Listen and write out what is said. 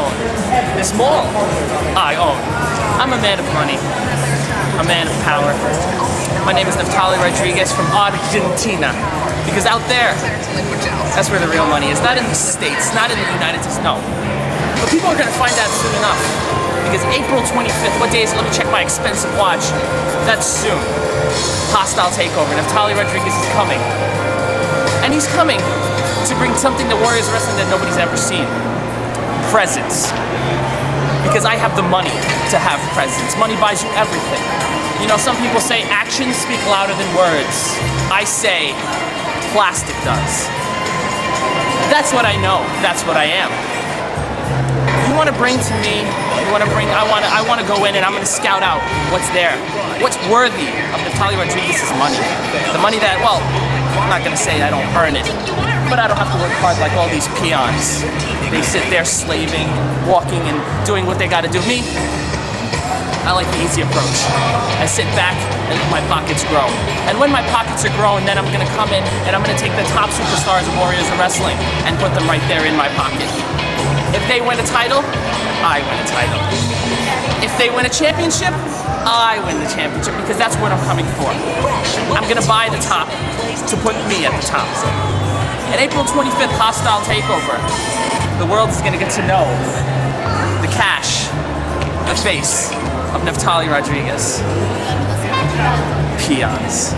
own. This mall, I own. I'm a man of money, a man of power. My name is Neftali Rodriguez from Argentina. Because out there, that's where the real money is. Not in the States, not in the United States, no. But people are gonna find out soon enough. Because April 25th, what day is it? Let me check my expensive watch. That's soon. Hostile Takeover. Neftali Rodriguez is coming. And he's coming to bring something to Warriors Wrestling that nobody's ever seen. Presents. Because I have the money to have presents. Money buys you everything. You know, some people say actions speak louder than words. I say plastic does. That's what I know. That's what I am. You want to bring to me, I want to go in and I'm going to scout out what's there. What's worthy of Neftali Rodriguez's money. The money that, well, I'm not going to say I don't earn it, but I don't have to work hard like all these peons. They sit there slaving, walking and doing what they got to do. Me, I like the easy approach. I sit back and let my pockets grow. And when my pockets are growing, then I'm gonna come in and I'm gonna take the top superstars of Warriors of Wrestling and put them right there in my pocket. If they win a title, I win a title. If they win a championship, I win the championship because that's what I'm coming for. I'm gonna buy the top to put me at the top. At April 25th, Hostile Takeover, the world is gonna get to know the cash, the face of Neftali Rodriguez. Peons.